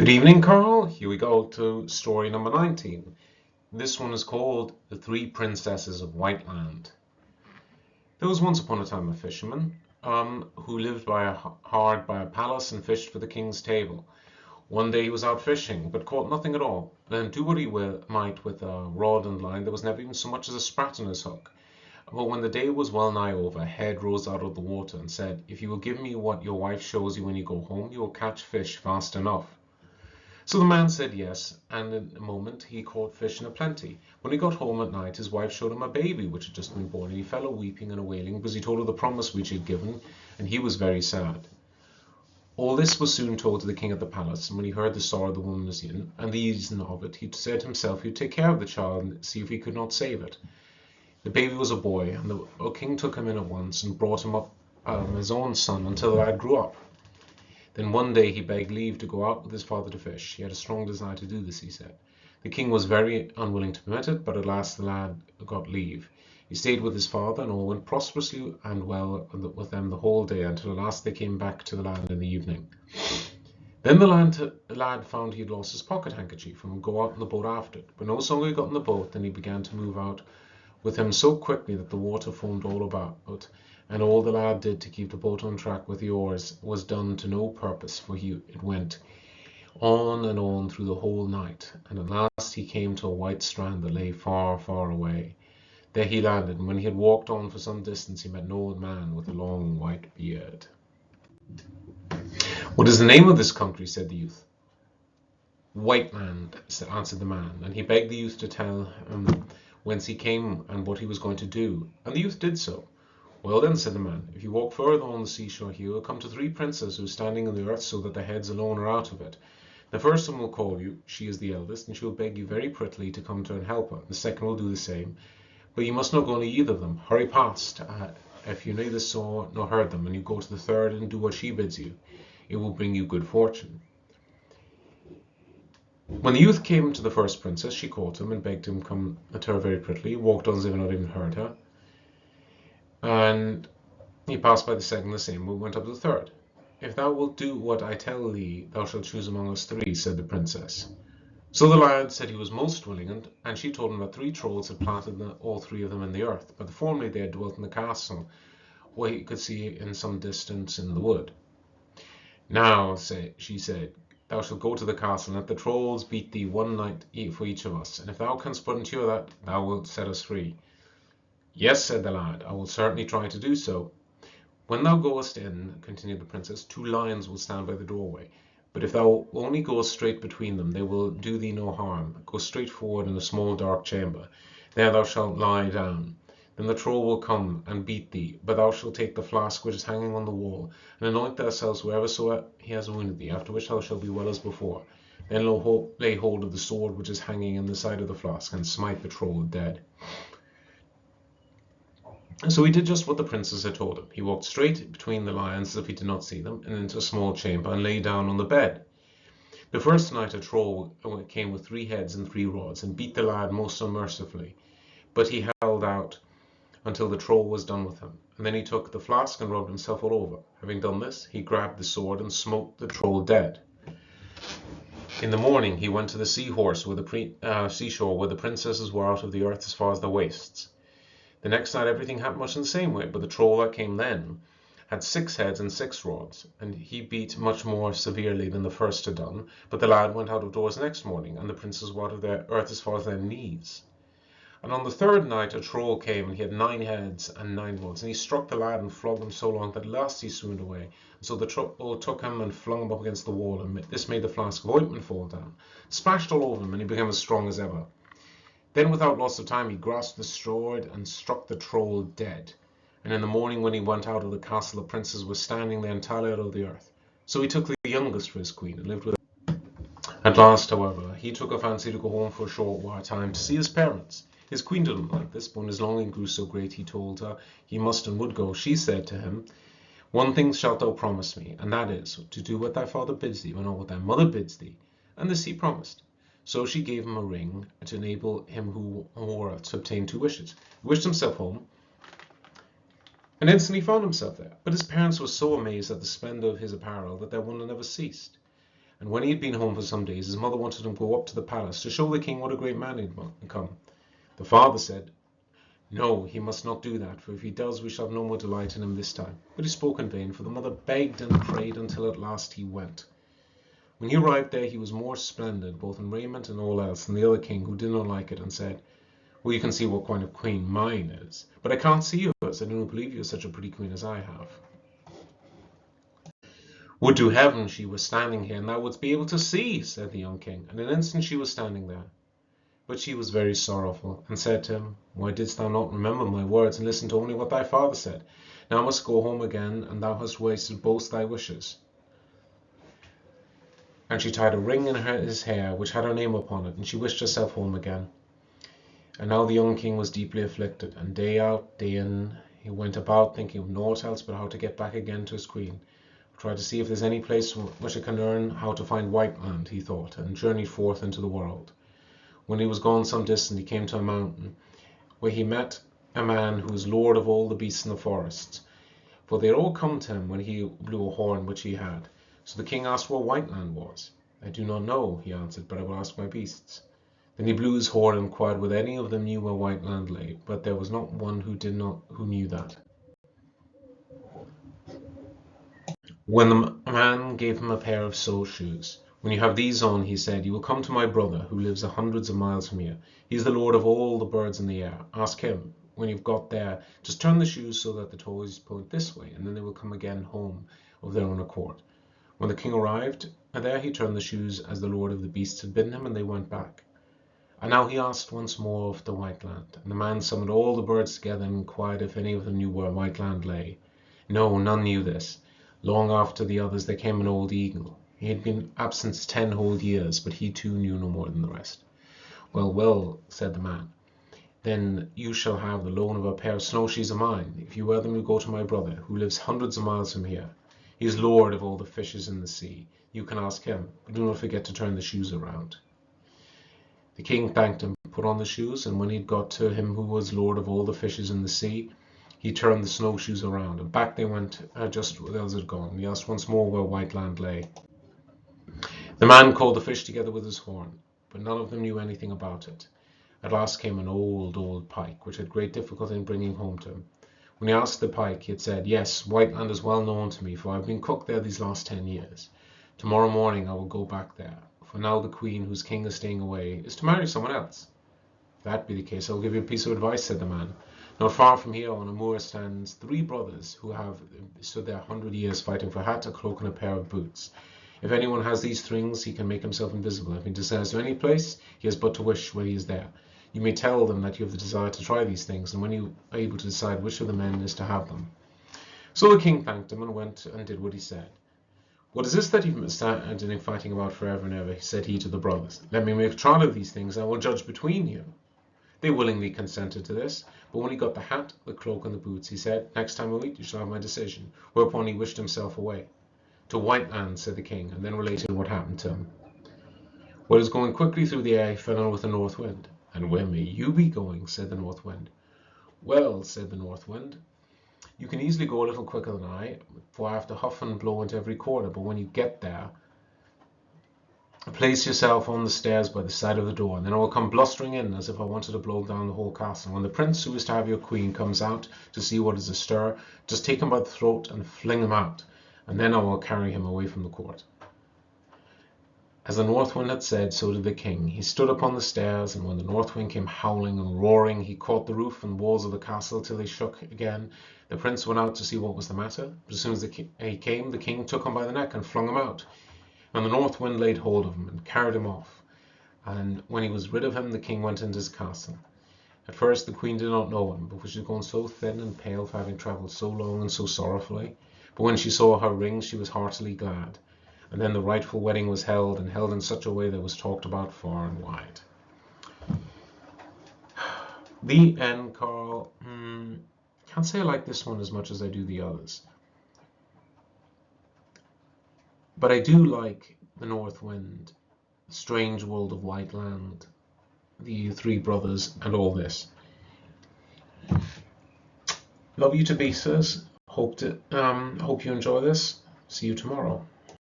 Good evening, Carl. Here we go to story number 19. This one is called The Three Princesses of Whiteland. There was once upon a time a fisherman who lived hard by a palace and fished for the king's table. One day he was out fishing, but caught nothing at all. Then do what he might with a rod and line, there was never even so much as a sprat in his hook. But when the day was well nigh over, a head rose out of the water and said, "If you will give me what your wife shows you when you go home, you will catch fish fast enough." So the man said yes, and in a moment he caught fish in a plenty. When he got home at night, his wife showed him a baby which had just been born, and he fell a weeping and a wailing because he told her the promise which he had given, and he was very sad. All this was soon told to the king at the palace, and when he heard the sorrow the woman was in, and the reason of it, he said himself he would take care of the child and see if he could not save it. The baby was a boy, and the king took him in at once and brought him up his own son until the lad grew up. Then one day he begged leave to go out with his father to fish. He had a strong desire to do this, he said. The king was very unwilling to permit it, but at last the lad got leave. He stayed with his father, and all went prosperously and well with them the whole day, until at last they came back to the land in the evening. Then the lad found he had lost his pocket handkerchief and would go out in the boat after it. But no sooner he got in the boat than he began to move out with him so quickly that the water foamed all about, and all the lad did to keep the boat on track with the oars was done to no purpose, for it went on and on through the whole night, and at last he came to a white strand that lay far, far away. There he landed, and when he had walked on for some distance, he met an old man with a long white beard. "What is the name of this country?" said the youth. "Whiteland," answered the man, and he begged the youth to tell him whence he came and what he was going to do, and the youth did so. "Well then," said the man, "if you walk further on the seashore here, you will come to three princes who are standing in the earth so that their heads alone are out of it. The first one will call you, she is the eldest, and she will beg you very prettily to come to her and help her. The second will do the same, but you must not go near either of them. Hurry past, if you neither saw nor heard them, and you go to the third and do what she bids you. It will bring you good fortune." When the youth came to the first princess, she caught him and begged him come to her very prettily. He walked on as if he had not even heard her. And he passed by the second the same, but went up to the third. "If thou wilt do what I tell thee, thou shalt choose among us three," said the princess. So the lad said he was most willing, and she told him that three trolls had planted all three of them in the earth, but formerly they had dwelt in the castle, where he could see in some distance in the wood. "Now," she said, "thou shalt go to the castle, and let the trolls beat thee one night for each of us, and if thou canst put into that, thou wilt set us free." "Yes," said the lad, "I will certainly try to do so." "When thou goest in," continued the princess, "two lions will stand by the doorway, but if thou only goest straight between them, they will do thee no harm. Go straight forward in a small dark chamber. There thou shalt lie down. Then the troll will come and beat thee, but thou shalt take the flask which is hanging on the wall, and anoint thyself wherever he has wounded thee, after which thou shalt be well as before. Then lay hold of the sword which is hanging in the side of the flask, and smite the troll dead." So he did just what the princess had told him. He walked straight between the lions as if he did not see them, and into a small chamber, and lay down on the bed. The first night a troll came with 3 heads and 3 rods, and beat the lad most unmercifully, but he held out until the troll was done with him, and then he took the flask and rubbed himself all over. Having done this, he grabbed the sword and smote the troll dead. In the morning he went to the seashore where the princesses were out of the earth as far as their waists. The next night everything happened much in the same way, but the troll that came then had 6 heads and 6 rods, and he beat much more severely than the first had done. But the lad went out of doors next morning, and the princes were out of the earth as far as their knees. And on the third night a troll came, and he had 9 heads and 9 rods, and he struck the lad and flogged him so long that at last he swooned away. And so the troll took him and flung him up against the wall, and this made the flask of ointment fall down, splashed all over him, and he became as strong as ever. Then without loss of time he grasped the sword and struck the troll dead. And in the morning when he went out of the castle, the princes were standing there entirely out of the earth. So he took the youngest for his queen and lived with her. At last, however, he took a fancy to go home for a short while time to see his parents. His queen didn't like this, but when his longing grew so great he told her he must and would go. She said to him, "One thing shalt thou promise me, and that is, to do what thy father bids thee, but not what thy mother bids thee." And this he promised. So she gave him a ring to enable him who wore it to obtain 2 wishes. He wished himself home, and instantly found himself there. But his parents were so amazed at the splendor of his apparel that their wonder never ceased. And when he had been home for some days, his mother wanted him to go up to the palace to show the king what a great man he'd become. The father said, "No, he must not do that, for if he does, we shall have no more delight in him this time." But he spoke in vain, for the mother begged and prayed until at last he went. When he arrived there, he was more splendid, both in raiment and all else, than the other king, who did not like it, and said, "Well, you can see what kind of queen mine is, but I can't see yours. I do not believe you are such a pretty queen as I have. Would to heaven she were standing here, and thou wouldst be able to see," said the young king. And in an instant she was standing there. But she was very sorrowful, and said to him, "Why didst thou not remember my words, and listen to only what thy father said? Now I must go home again, and thou hast wasted both thy wishes." And she tied a ring in his hair, which had her name upon it, and she wished herself home again. And now the young king was deeply afflicted, and day out, day in, he went about thinking of naught else but how to get back again to his queen. "Try to see if there's any place which I can learn how to find Whiteland," he thought, and journeyed forth into the world. When he was gone some distance, he came to a mountain, where he met a man who was lord of all the beasts in the forests, for they had all come to him when he blew a horn which he had. So the king asked where Whiteland was. "I do not know," he answered, "but I will ask my beasts." Then he blew his horn and inquired whether any of them knew where Whiteland lay, but there was not one who knew that. When the man gave him a pair of sole shoes. "When you have these on," he said, "you will come to my brother, who lives hundreds of miles from here. He is the lord of all the birds in the air. Ask him. When you've got there, just turn the shoes so that the toes point this way, and then they will come again home of their own accord." When the king arrived there, he turned the shoes as the lord of the beasts had bidden him, and they went back. And now he asked once more of the Whiteland, and the man summoned all the birds together and inquired if any of them knew where Whiteland lay. No, none knew this. Long after the others there came an old eagle. He had been absent 10 whole years, but he too knew no more than the rest. "Well, well," said the man, "then you shall have the loan of a pair of snowshoes of mine. If you wear them, you go to my brother, who lives hundreds of miles from here. He is lord of all the fishes in the sea. You can ask him, but do not forget to turn the shoes around." The king thanked him, put on the shoes, and when he had got to him who was lord of all the fishes in the sea, he turned the snowshoes around, and back they went just where the others had gone. He asked once more where Whiteland lay. The man called the fish together with his horn, but none of them knew anything about it. At last came an old pike, which had great difficulty in bringing home to him. When he asked the pike, he had said, "Yes, Whiteland is well known to me, for I have been cook there these last 10 years. Tomorrow morning I will go back there, for now the queen, whose king is staying away, is to marry someone else." "If that be the case, I will give you a piece of advice," said the man. "Not far from here on a moor stands 3 brothers who have stood there 100 years fighting for a hat, a cloak, and a pair of boots. If anyone has these things, he can make himself invisible. If he desires to any place, he has but to wish when he is there. You may tell them that you have the desire to try these things, and when you are able to decide which of the men is to have them." So the king thanked him and went and did what he said. "What is this that you've been standing fighting about forever and ever?" said he to the brothers. "Let me make trial of these things, and I will judge between you." They willingly consented to this, but when he got the hat, the cloak, and the boots, he said, "Next time we meet, you shall have my decision," whereupon he wished himself away. "To Whiteland," said the king, and then related what happened to him. While he was going quickly through the air, he fell in with the north wind. "And where may you be going?" said the north wind. "Well," said the north wind, "you can easily go a little quicker than I, for I have to huff and blow into every corner, but when you get there, place yourself on the stairs by the side of the door, and then I will come blustering in as if I wanted to blow down the whole castle. When the prince who is to have your queen comes out to see what is astir, just take him by the throat and fling him out, and then I will carry him away from the court." As the north wind had said, so did the king. He stood upon the stairs, and when the north wind came howling and roaring, he caught the roof and walls of the castle till they shook again. The prince went out to see what was the matter, but as soon as he came, the king took him by the neck and flung him out. And the north wind laid hold of him and carried him off. And when he was rid of him, the king went into his castle. At first the queen did not know him, but she was grown so thin and pale for having travelled so long and so sorrowfully. But when she saw her ring, she was heartily glad. And then the rightful wedding was held, and held in such a way that it was talked about far and wide. The end, Carl. Can't say I like this one as much as I do the others. But I do like the North Wind, the Strange World of Whiteland, the 3 brothers, and all this. Love you to pieces. Hope you enjoy this. See you tomorrow.